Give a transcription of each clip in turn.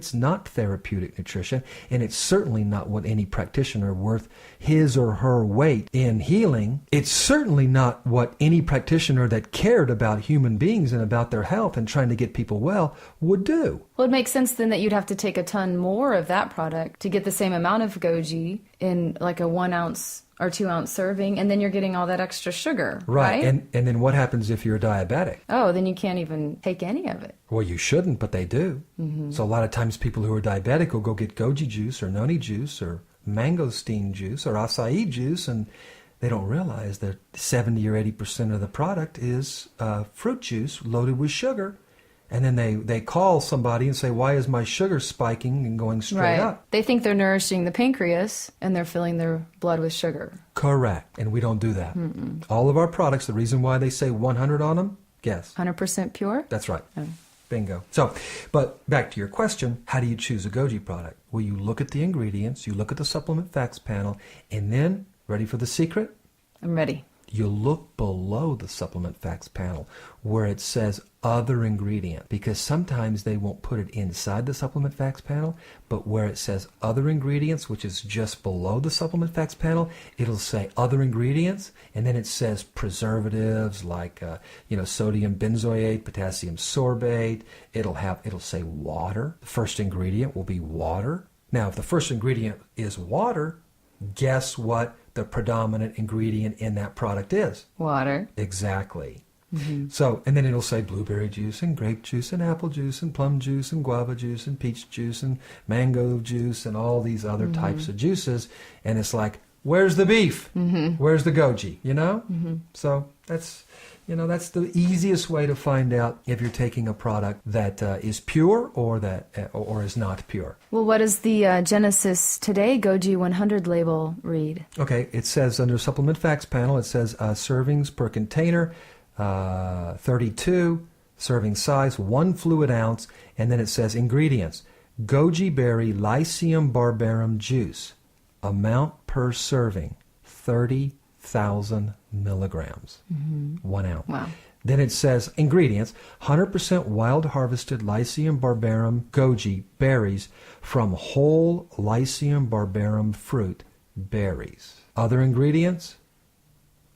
It's not therapeutic nutrition, and it's certainly not what any practitioner worth his or her weight in healing. It's certainly not what any practitioner that cared about human beings and about their health and trying to get people well would do. Well, it makes sense then that you'd have to take a ton more of that product to get the same amount of Goji in like a 1 ounce or 2 ounce serving, and then you're getting all that extra sugar, right? And then what happens if you're diabetic? Oh, then you can't even take any of it. Well, you shouldn't, but they do. Mm-hmm. So a lot of times people who are diabetic will go get Goji juice or noni juice or mangosteen juice or acai juice, and they don't realize that 70 or 80% of the product is fruit juice loaded with sugar. And then they call somebody and say, why is my sugar spiking and going straight up? They think they're nourishing the pancreas, and they're filling their blood with sugar. Correct. And we don't do that. Mm-mm. All of our products, the reason why they say 100 on them, guess. 100% pure? That's right. Oh. Bingo. So, but back to your question, how do you choose a Goji product? Well, you look at the ingredients, you look at the supplement facts panel, and then, ready for the secret? I'm ready. You look below the supplement facts panel where it says other ingredient, because sometimes they won't put it inside the supplement facts panel, but where it says other ingredients, which is just below the supplement facts panel, it'll say other ingredients, and then it says preservatives like sodium benzoate, potassium sorbate. It'll say water. The first ingredient will be water. Now, if the first ingredient is water, guess what the predominant ingredient in that product is? Water. Exactly. Mm-hmm. So, and then it'll say blueberry juice and grape juice and apple juice and plum juice and guava juice and peach juice and mango juice and all these other mm-hmm. types of juices. And it's like, where's the beef? Mm-hmm. Where's the Goji? Mm-hmm. So that's the easiest way to find out if you're taking a product that is pure or is not pure. Well, what does the Genesis Today Goji 100 label read? Okay, it says under Supplement Facts panel, it says servings per container, 32, serving size, 1 fluid ounce, and then it says ingredients, Goji berry Lycium barbarum juice, amount per serving, 30,000 milligrams, 1 ounce. Wow. Then it says ingredients, 100% wild harvested Lycium barbarum Goji berries from whole Lycium barbarum fruit berries. Other ingredients?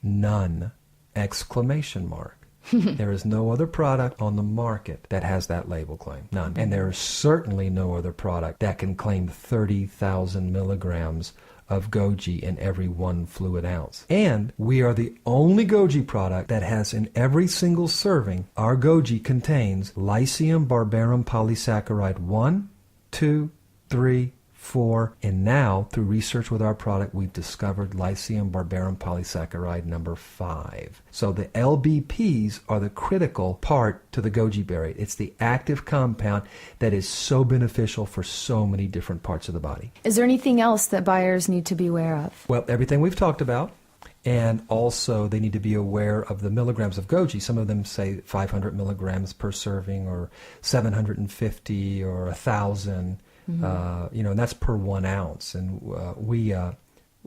None! Exclamation mark. There is no other product on the market that has that label claim. None. And there is certainly no other product that can claim 30,000 milligrams of Goji in every 1 fluid ounce. And we are the only Goji product that has in every single serving, our Goji contains Lycium barbarum polysaccharide 1, 2, 3, 4, and now through research with our product we've discovered Lycium barbarum polysaccharide number 5. So the LBPs are the critical part to the Goji berry. It's the active compound that is so beneficial for so many different parts of the body. Is there anything else that buyers need to be aware of? Well, everything we've talked about. And also they need to be aware of the milligrams of Goji. Some of them say 500 milligrams per serving or 750 or 1,000. Mm-hmm. And that's per 1 ounce, and we have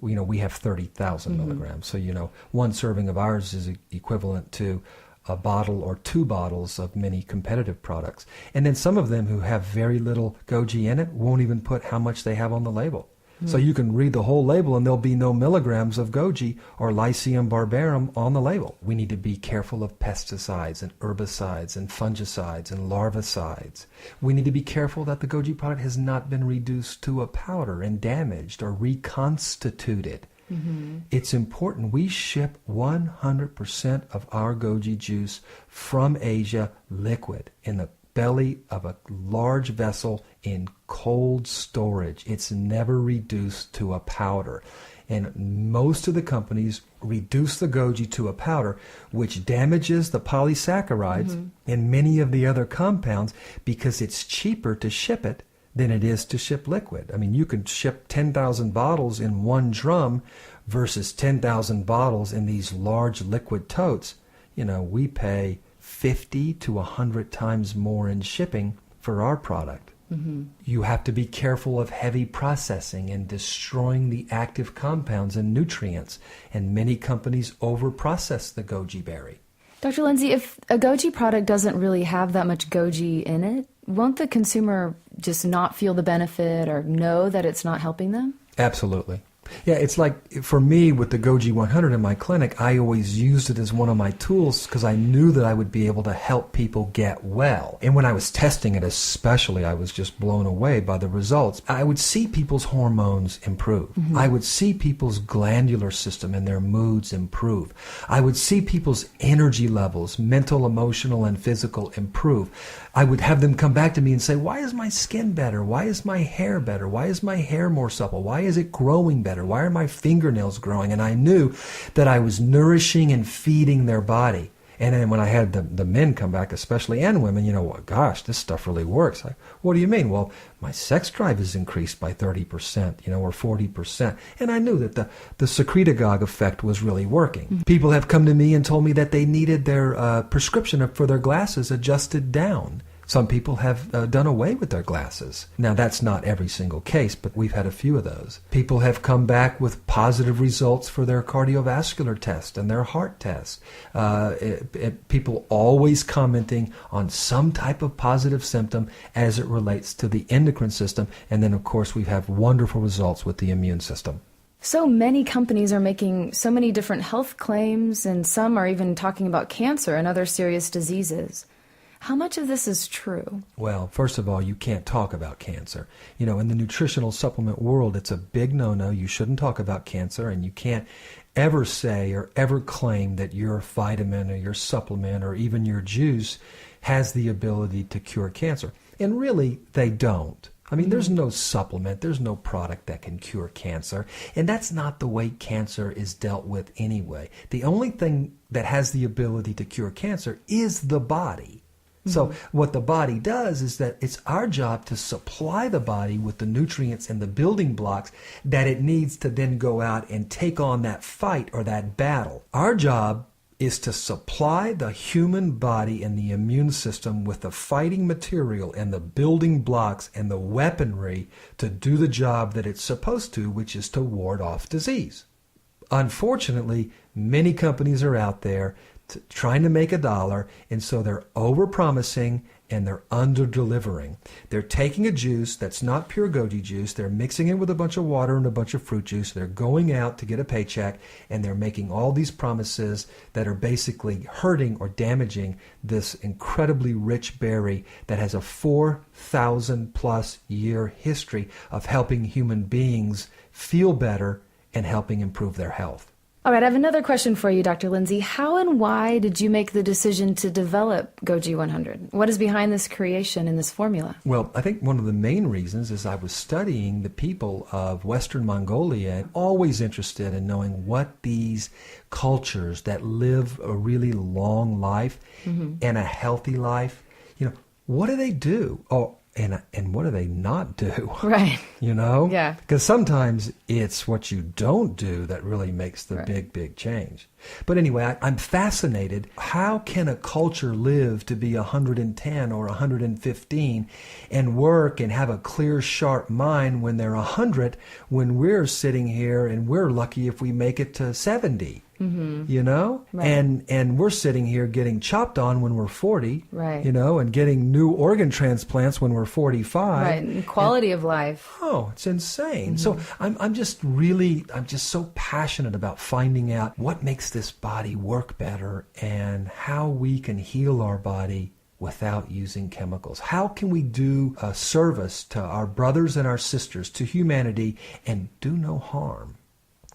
30,000 mm-hmm. milligrams. So 1 serving of ours is equivalent to a bottle or 2 bottles of many competitive products. And then some of them who have very little Goji in it won't even put how much they have on the label. Mm-hmm. So you can read the whole label and there'll be no milligrams of Goji or Lycium barbarum on the label. We need to be careful of pesticides and herbicides and fungicides and larvicides. We need to be careful that the Goji product has not been reduced to a powder and damaged or reconstituted. Mm-hmm. It's important. We ship 100% of our Goji juice from Asia liquid in the belly of a large vessel in cold storage. It's never reduced to a powder. And most of the companies reduce the Goji to a powder, which damages the polysaccharides mm-hmm. and many of the other compounds because it's cheaper to ship it than it is to ship liquid. I mean, you can ship 10,000 bottles in 1 drum versus 10,000 bottles in these large liquid totes. We pay 50 to 100 times more in shipping for our product. Mm-hmm. You have to be careful of heavy processing and destroying the active compounds and nutrients, and many companies overprocess the Goji berry. Dr. Lindsay, if a Goji product doesn't really have that much Goji in it, won't the consumer just not feel the benefit or know that it's not helping them? Absolutely. Yeah, it's like, for me, with the Goji 100 in my clinic, I always used it as one of my tools because I knew that I would be able to help people get well. And when I was testing it especially, I was just blown away by the results. I would see people's hormones improve. Mm-hmm. I would see people's glandular system and their moods improve. I would see people's energy levels, mental, emotional, and physical, improve. I would have them come back to me and say, why is my skin better? Why is my hair better? Why is my hair more supple? Why is it growing better? Why are my fingernails growing? And I knew that I was nourishing and feeding their body. And then when I had the men come back, especially, and women, well, gosh, this stuff really works. What do you mean? Well, my sex drive is increased by 30%, or 40%. And I knew that the secretagogue effect was really working. Mm-hmm. People have come to me and told me that they needed their prescription for their glasses adjusted down. Some people have done away with their glasses. Now, that's not every single case, but we've had a few of those. People have come back with positive results for their cardiovascular test and their heart test. People always commenting on some type of positive symptom as it relates to the endocrine system. And then, of course, we have wonderful results with the immune system. So many companies are making so many different health claims, and some are even talking about cancer and other serious diseases. How much of this is true? Well, first of all, you can't talk about cancer. In the nutritional supplement world, it's a big no-no. You shouldn't talk about cancer, and you can't ever say or ever claim that your vitamin or your supplement or even your juice has the ability to cure cancer. And really, they don't. I mean, there's no supplement, there's no product that can cure cancer, and that's not the way cancer is dealt with anyway. The only thing that has the ability to cure cancer is the body. So what the body does is that it's our job to supply the body with the nutrients and the building blocks that it needs to then go out and take on that fight or that battle. Our job is to supply the human body and the immune system with the fighting material and the building blocks and the weaponry to do the job that it's supposed to, which is to ward off disease. Unfortunately, many companies are out there trying to make a dollar, and so they're over-promising and they're under-delivering. They're taking a juice that's not pure Goji juice, they're mixing it with a bunch of water and a bunch of fruit juice, they're going out to get a paycheck, and they're making all these promises that are basically hurting or damaging this incredibly rich berry that has a 4,000-plus year history of helping human beings feel better and helping improve their health. All right, I have another question for you, Dr. Lindsay. How and why did you make the decision to develop Goji 100? What is behind this creation and this formula? Well, I think one of the main reasons is I was studying the people of Western Mongolia and always interested in knowing what these cultures that live a really long life and a healthy life, what do they do? And what do they not do? Right. Yeah. Because sometimes it's what you don't do that really makes the big change. But anyway, I'm fascinated. How can a culture live to be 110 or 115 and work and have a clear, sharp mind when they're 100, when we're sitting here and we're lucky if we make it to 70? Right. And we're sitting here getting chopped on when we're 40, right? And getting new organ transplants when we're 45, right? And quality of life. Oh, it's insane. So I'm just so passionate about finding out what makes this body work better and how we can heal our body without using chemicals. How can we do a service to our brothers and our sisters, to humanity, and do no harm?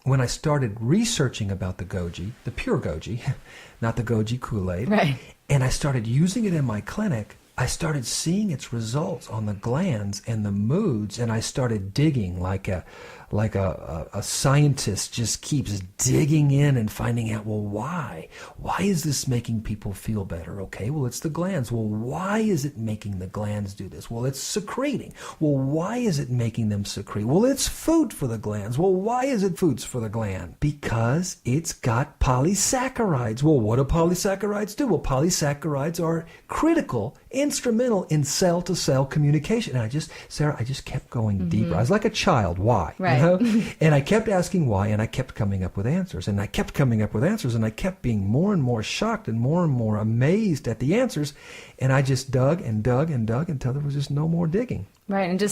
When I started researching about the Goji, the pure Goji, not the Goji Kool-Aid, right, and I started using it in my clinic, I started seeing its results on the glands and the moods, and I started digging like a scientist just keeps digging in and finding out, well, why? Why is this making people feel better? Okay, well, it's the glands. Well, why is it making the glands do this? Well, it's secreting. Well, why is it making them secrete? Well, it's food for the glands. Well, why is it foods for the gland? Because it's got polysaccharides. Well, what do polysaccharides do? Well, polysaccharides are critical instrumental in cell-to-cell communication. And Sarah, I just kept going deeper. I was like a child. Why? Right. You know? And I kept asking why, and I kept coming up with answers. And I kept coming up with answers, and I kept being more and more shocked and more amazed at the answers. And I just dug and dug and dug until there was just no more digging. Right, and just